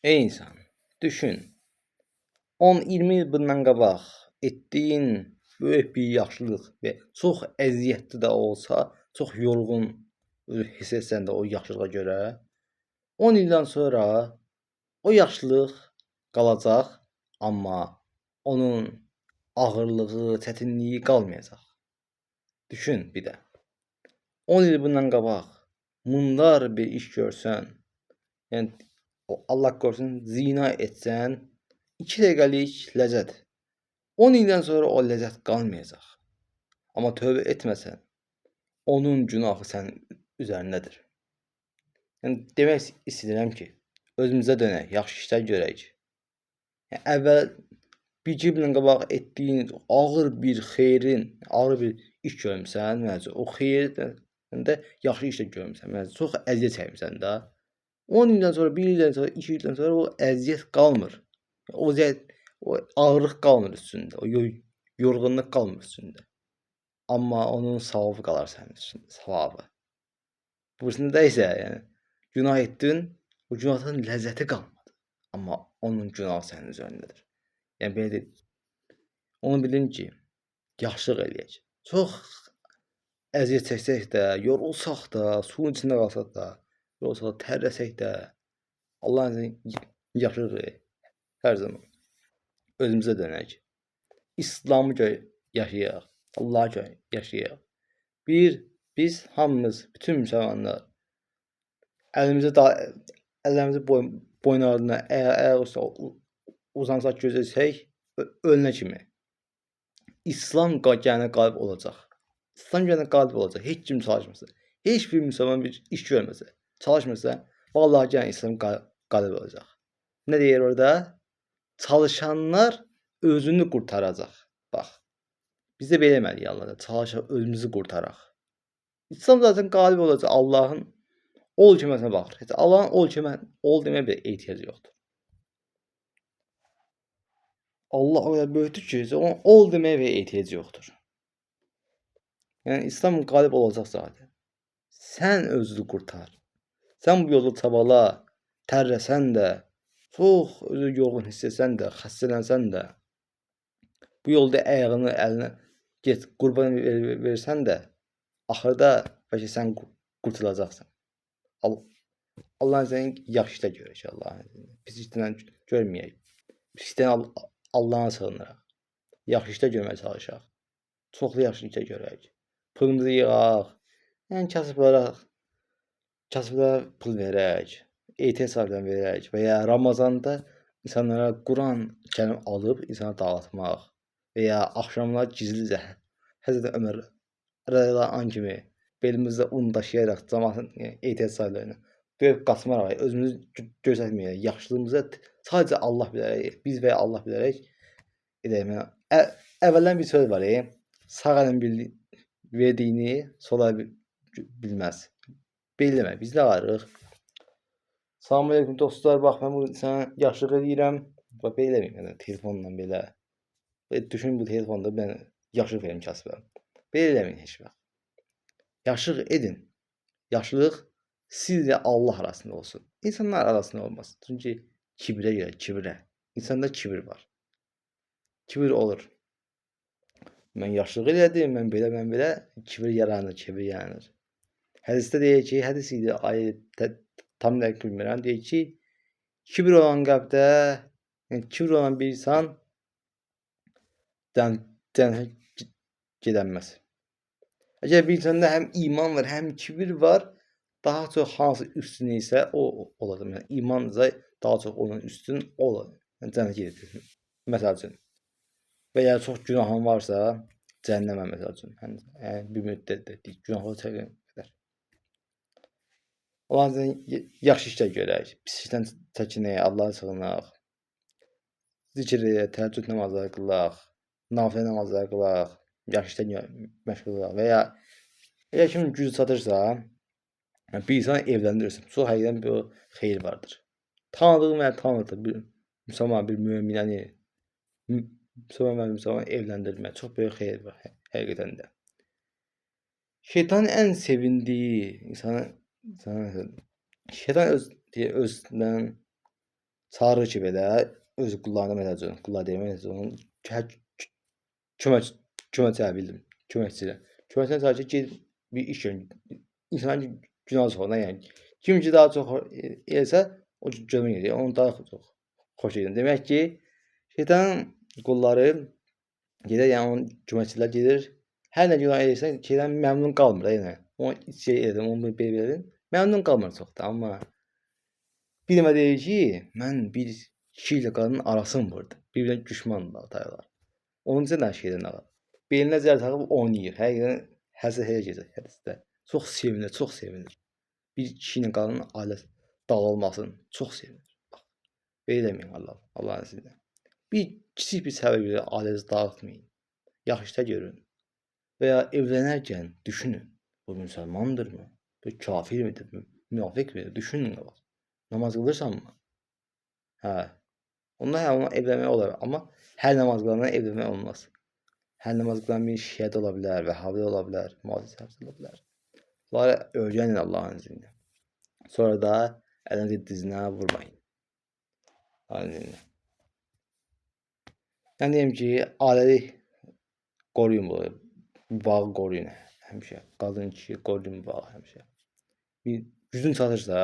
Ey insan, düşün. 10-20 il bundan qabaq etdiyin böyük bir yaxşılıq və çox əziyyətli də olsa, çox yorğun hiss etsən də o yaxşılığa görə, 10 ildən sonra o yaxşılıq qalacaq, amma onun ağırlığı, çətinliyi qalmayacaq. Düşün bir də. 10 il bundan qabaq mundar bir iş görsən, yəni Allah qorusun zina etsən, 2 dəqiqəlik ləzzət. 10 ildən sonra o ləzzət qalmayacaq. Amma tövbə etməsən, onun günahı sənin üzərindədir. Yəni demək istəyirəm ki, özümüzə dönək, yaxşı işlər görək. Yəni əvvəl bir il bundan qabaq etdiyin ağır bir xeyrin, ağır bir iş görmüsən, məsələn, o xeyirdən də yaxşı iş də görmüsən. Məsələn, çox əziyyət çəkmisən də. 10 ildən sonra, 1 ildən sonra, 2 ildən sonra o əziyyət qalmır. O ağırlıq qalmır üstündə, o yorğunluq qalmır üstündə. Amma onun savabı qalar sənin üstündə, savabı. Bursunda isə yəni günah etdin, o günahın ləzzəti qalmadı. Amma onun günahı sənin üzərindədir. Yəni belə deyil. Onu bilin ki, yaxşılıq eləyək. Çox əziyyət çəksək də, yorulsaq da, suyun içində qalsaq da, yorulsaq da, tərləsək də, Allahın izniyle yaxşılıq eləyək. Hər zaman özümüzə dönək. İslamı yaşayaq, Allah'a yaşayaq. Biz hamımız, bütün müsəlmanlar əllərimizi boyunlarına, ayaq üstə uzansaq, gözləsək, ölünə kimi. İslam gələnə qalib olacaq. İslam gələnə qalib olacaq. Heç kim çalışmasa, heç bir müsəlman bir iş görməsə, çalışmasa, vallahi gələn İslam qalib olacaq. Nə deyir orada? Çalışanlar özünü qurtaracaq. Bax. Biz də belə deməliyik Allah'a. Çalışaq özümüzü qurtaraq. İslam zaten qalib olacaq. Allahın ol deməsinə baxır. Heç Allahın ol deməyə bir ehtiyacı yoxdur. Allah o kadar böyükdür ki, onun ol deməyə bir ehtiyacı yoxdur. Yəni İslam qalib olacaq zaten. Sən özünü qurtar. Sən bu yolda çabala, tərləsən də, çox özü yorğun hiss etsən də, xəstələnsən də, bu yolda ayağını, əlinə get qurban versən də, axırda bəlkə sən qurtulacaqsan. Allahın izniyle yaxşı işlər görək Allahın izniyle. Pis işlərdən görməyək. Pis işlərdən Allah'a sığınırıq. Yaxşı işlər görməyə çalışaq. Çoxlu yaxşı işlər görək. Pulumuzu yığaq. Yəni kasıblara pul verək. Ehtiyac sahiblərinə verək və ya Ramazanda insanlara Quran kərim alıb insana dağıtmaq və ya axşamlar gizlicə Həzrət Ömər rədiyallahu anh kimi belimizdə un daşıyaraq cəmaatın ehtiyac sahiblərinə döyüb qaçmaraq, özümüzü göstərməyək, yaxşılığımızı sadəcə Allah bilərək, biz və ya Allah bilərək edək. Əvvəldən bir söz var, sağ əlin verdiyini sol əl bilməz. Belə demək, biz nə varıq? Salam aleyküm dostlar, bax mən bu sana yaxşılıq edirəm. Bax belə deməyim, yəni telefonla belə. Düşün bu telefonda mən yaxşılıq verim kasıblara. Belə deməyin heç vaxt. Yaxşılıq edin. Yaxşılıq sizlə Allah arasında olsun. İnsanlar arasında olmasın. Çünki kibrə görə, kibrə. İnsanda kibir var. Kibir olur. Mən yaxşılıq elədim, mən belə, kibir yaranır. Hədisdə deyir ki, hədis idi, ayət tam dəqiq bilmirəm, deyir ki, kibir olan qəlbdə, yəni kibir olan bir insan cənnətə gedənməz. Əgər bir insanda həm iman var, həm kibir var, daha çox hansı üstün isə o olacaq. Yəni iman daha çox onun üstün olacaq. Yəni cənnətə gedəcək. Məsəl üçün. Və ya çox günahın varsa, cəhənnəmə məsəl üçün. Yəni bir müddət günahları çəkən qədər. Allah'ın yaxşı işlər görək, pis işdən çəkinək, Allah'a sığınaq. Zikr edək, təheccüd namazları qılaq, nafilə namazları qılaq, yaxşı işlər məşğul olaq və ya əgər kimin gücü çatırsa, bir insan evləndirirsin. Çox həqiqətən bir xeyir vardır. Tanıdığım və tanıdığım bir müsəlman, bir müminəni müsəlman evləndirmək çox böyük xeyir var həqiqətən də. Şeytanın ən sevindiyi şeytan özündən Çağırır ki belə öz qullarına məsəl qullar deyil, məsəl üçün kömək kömək çağıra bildim. Köməkçilə. Köməkçilə çağırır ki, get bir iş gör. İnsanın günahı çoxdur, yəni. Kim ki daha çox eləsə, o görmə gedir. Onun daha çox xoş gedir. Demək ki, şeytanın qulları gedir, yəni onun köməkçilər gedir. Hər nə günah edirsə, şeytan məmnun qalmır da yenə. Onu şey edim, onu belə edim. Məmnun qalmır çox da, amma bir dəfə deyir ki, mən bir kişi ilə qadının arasını vurdu. Bir-birinə düşmandılar, taylar. Onun üçün də şeydən alır. Belinə zər taxıb oynayır. Həqiqətən həsəd elə gecə hədisdə. Çox sevinir, çox sevinir. Bir kişi ilə qadının ailəsi dağılmasın, çox sevinir. Bax, belə deməyin Allah, Allahın izniyle. Bir kiçik bir səbəb ilə ailənizi dağıtmayın. Yaxşı da görün. Və ya evlənərkən düşünün. Bu müsəlmandırmı? Bu kafir midir? Münafik midir? Düşünün qabaq. Namaz qılırsanmı? Hə. Onda hə, ona evlənmək olar. Amma hər namaz qılana evlənmək olmaz. Hər namaz qılan bir şiə ola bilər, Vəhhabi ola bilər, Mu'təzili ola bilər. Bunları öyrənin Allahın izniyle. Sonra da əlinizi dizinə vurmayın. Allahın izniyle. Yəni deyim ki, ailəli qoruyun bu bağı qoruyun həmişə. Qadın kişi qoruyun bu bağı həmişə. Bir gücün çatırsa,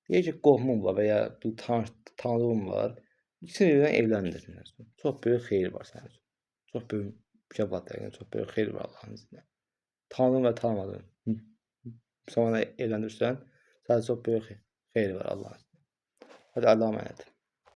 deyək ki, qohumun var və ya bir tanıdığın var, ikisini birdən evləndirin. Çox böyük xeyir var sənin üçün. Çox böyük mükafatlar, yəni çox böyük xeyir var Allahın izniyle. Tanıdığın və tanımadığın müsəlmanla evləndirsən, sənə çox böyük xeyir var Allahın izniyle. Hadi Allah'a emanet.